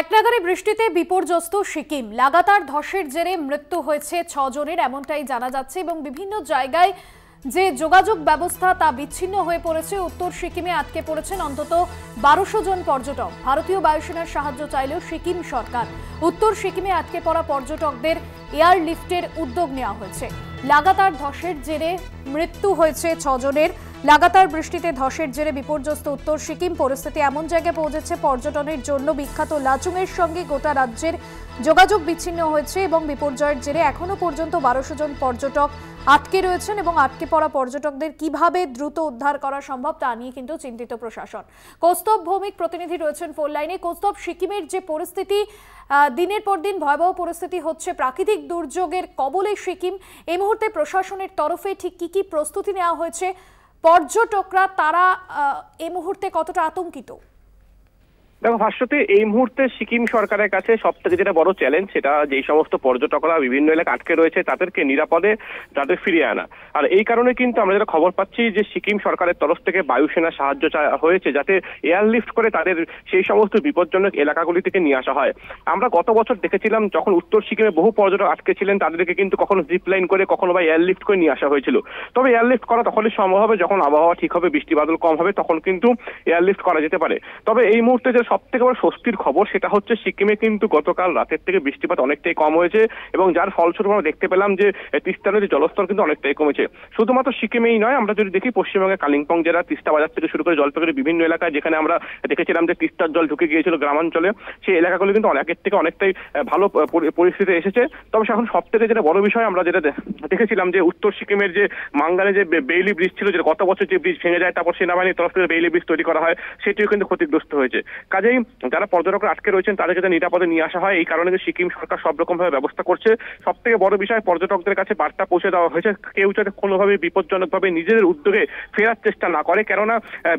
একনাগাড়ে বৃষ্টিতে বিপর্যস্ত সিকিম। লাগাতার ধসের জেরে মৃত্যু হয়েছে 6 জনের, এমনটাই জানা যাচ্ছে এবং বিভিন্ন জায়গায় যে যোগাযোগ ব্যবস্থা তা বিচ্ছিন্ন হয়ে পড়েছে। উত্তর সিকিমে আটকে পড়েছেন অন্তত 1200 জন পর্যটক। ভারতীয় বায়ুসেনার সাহায্য চাইলেও সিকিম সরকার। উত্তর সিকিমে আটকে পড়া পর্যটকদের এয়ার লিফটের উদ্যোগ নেওয়া হয়েছে। লাগাতার ধসের জেরে মৃত্যু হয়েছে 6 জনের। লাগাতার বৃষ্টিতে ধসের জেরে বিপর্যস্ত উত্তর সিকিম। পরিস্থিতি এমন জায়গায় পৌঁছেছে, পর্যটনের জন্য বিখ্যাত লাচুংয়ের সঙ্গে গোটা রাজ্যের যোগাযোগ বিচ্ছিন্ন হয়েছে এবং বিপর্যয়ের জেরে এখনো পর্যন্ত 1200 জন পর্যটক আটকে রয়েছেন এবং আটকে পড়া পর্যটকদের কিভাবে দ্রুত উদ্ধার করা সম্ভব তা নিয়ে কিন্তু চিন্তিত প্রশাসন। কৌস্তব ভৌমিক প্রতিনিধি রয়েছেন ফোন লাইনে। কৌস্তব, সিকিমের যে পরিস্থিতি, দিনের পর দিন ভয়াবহ পরিস্থিতি হচ্ছে, প্রাকৃতিক দুর্যোগের কবলে সিকিম। এই মুহূর্তে প্রশাসনের তরফে ঠিক কি কি প্রস্তুতি নেওয়া হয়েছে? পর্যটকরা তারা এই মুহূর্তে কতটা আতঙ্কিত? দেখো ভাস্বতী, এই মুহূর্তে সিকিম সরকারের কাছে সব থেকে যেটা বড় চ্যালেঞ্জ, সেটা যেই সমস্ত পর্যটকরা বিভিন্ন এলাকা আটকে রয়েছে তাদেরকে নিরাপদে তাদের ফিরিয়ে আনা। আর এই কারণে কিন্তু আমরা যেটা খবর পাচ্ছি যে সিকিম সরকারের তরফ থেকে বায়ুসেনা সাহায্য হয়েছে যাতে এয়ারলিফট করে তাদের সেই সমস্ত বিপজ্জনক এলাকাগুলি থেকে নিয়ে আসা হয়। আমরা গত বছর দেখেছিলাম যখন উত্তর সিকিমে বহু পর্যটক আটকে ছিলেন, তাদেরকে কিন্তু কখনো জিপ লাইন করে কখনো বা এয়ারলিফট করে নিয়ে আসা হয়েছিল। তবে এয়ারলিফট করা তখনই সম্ভব হবে যখন আবহাওয়া ঠিক হবে, বৃষ্টি বাদল কম হবে, তখন কিন্তু এয়ারলিফট করা যেতে পারে। তবে এই মুহূর্তে যে সব থেকে বড় স্বস্তির খবর সেটা হচ্ছে সিকিমে কিন্তু গতকাল রাতের থেকে বৃষ্টিপাত অনেকটাই কম হয়েছে এবং যার ফলস্বরূপ আমরা দেখতে পেলাম যে তিস্তা নদীর জলস্তর কিন্তু অনেকটাই কমেছে। শুধুমাত্র সিকিমেই নয়, আমরা যদি দেখি পশ্চিমবঙ্গের কালিম্পং জেলা তিস্তা বাজার থেকে শুরু করে জলপাইগুড়ির বিভিন্ন এলাকায় যেখানে আমরা দেখেছিলাম যে তিস্তার জল ঢুকে গিয়েছিল গ্রামাঞ্চলে, সেই এলাকাগুলো কিন্তু অনেকের থেকে অনেকটাই ভালো পরিস্থিতি এসেছে। তবে এখন সব থেকে যেটা বড় বিষয়, আমরা যেটা দেখেছিলাম যে উত্তর সিকিমের যে মাঙ্গানে যে বেইলি ব্রিজ ছিল, যে গত বছর যে ব্রিজ ভেঙে যায়, তারপর সেনাবাহিনীর তরফ থেকে বেইলি ব্রিজ তৈরি করা হয়, সেটিও কিন্তু ক্ষতিগ্রস্ত হয়েছে। কাজেই যারা পর্যটকরা আটকে রয়েছেন তাদেরকে যাতে নিরাপদে নিয়ে আসা হয়, এই কারণে সিকিম সরকার সব রকম ভাবে ব্যবস্থা করছে। সব থেকে বড় বিষয়, পর্যটকদের কাছে বার্তা পৌঁছে দেওয়া হয়েছে কেউ যাতে কোনোভাবে বিপজ্জনক ভাবে নিজেদের উদ্যোগে ফেরার চেষ্টা না করে, কেননা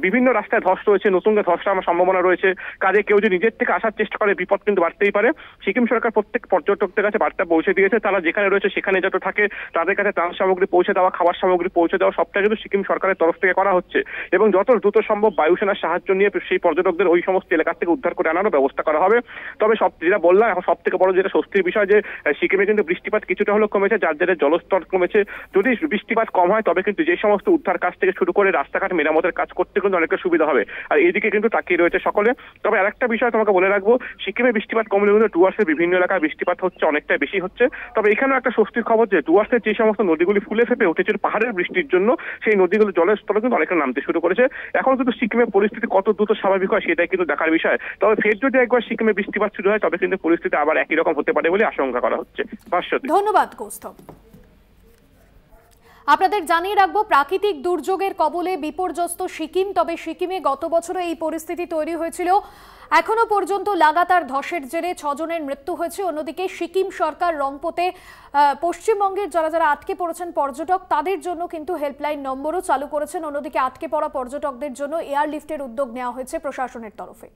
বিভিন্ন রাস্তায় ধস রয়েছে, নতুন ধস হওয়ার সম্ভাবনা রয়েছে। কাজে কেউ যদি নিজের থেকে আসার চেষ্টা করে বিপদ কিন্তু বাড়তেই পারে। সিকিম সরকার প্রত্যেক পর্যটকদের কাছে বার্তা পৌঁছে দিয়েছে, তারা যেখানে রয়েছে সেখানে যত থাকে তাদের কাছে ত্রাণ সামগ্রী পৌঁছে দেওয়া, খাবার সামগ্রী পৌঁছে দেওয়া, সবটা কিন্তু সিকিম সরকারের তরফ থেকে করা হচ্ছে এবং যত দ্রুত সম্ভব বায়ুসেনার সাহায্য নিয়ে সেই পর্যটকদের ওই সমস্ত এলাকা থেকে উদ্ধার করে আনারও ব্যবস্থা করা হবে। তবে সব যেটা বললাম, এখন সব থেকে বড় যেটা স্বস্তির বিষয় যে সিকিমে কিন্তু বৃষ্টিপাত কিছুটা হলেও কমেছে, যার জেরে জলস্তর কমেছে। যদি বৃষ্টিপাত কম হয় তবে কিন্তু যে সমস্ত উদ্ধার কাজ থেকে শুরু করে রাস্তাঘাট মেরামতের কাজ করতে কিন্তু অনেকটা সুবিধা হবে, আর এইদিকে কিন্তু তাকিয়ে রয়েছে সকলে। তবে আরেকটা বিষয় তোমাকে বলে রাখবো, সিকিমে বৃষ্টিপাত কমলে কিন্তু ডুয়ার্সের বিভিন্ন এলাকায় বৃষ্টিপাত হচ্ছে, অনেকটাই বেশি হচ্ছে। তবে এখানেও একটা স্বস্তির খবর যে ডুয়ার্সের যে সমস্ত নদীগুলি ফুলে ফেপে উঠেছিল পাহাড়ের বৃষ্টির জন্য, সেই নদীগুলো জলের স্তরে কিন্তু অনেকটা নামতে শুরু করেছে। এখন কিন্তু সিকিমের পরিস্থিতি কত দ্রুত স্বাভাবিক হয় সেটাই কিন্তু দেখার বিষয়। তবে ফের যদি একবার সিকিমে বৃষ্টিপাত শুরু হয় তবে কিন্তু পরিস্থিতি আবার একই রকম হতে পারে বলে আশঙ্কা করা হচ্ছে। ধন্যবাদ কৌস্তব। আপনাদের জানিয়ে রাখবো, প্রাকৃতিক দুর্যোগের কবলে বিপর্যস্ত সিকিম। তবে সিকিমে গত বছরে এই পরিস্থিতি তৈরি হয়েছিল। এখনো পর্যন্ত লাগাতার ধসের জেরে 6 জনের মৃত্যু হয়েছে। অন্যদিকে সিকিম সরকার রংপোতে পশ্চিমবঙ্গের যারা যারা আটকে পড়েছেন পর্যটক, তাদের জন্য কিন্তু হেল্পলাইন নম্বরও চালু করেছেন। অন্যদিকে আটকে পড়া পর্যটকদের জন্য এয়ারলিফটের উদ্যোগ নেওয়া হয়েছে প্রশাসনের তরফে।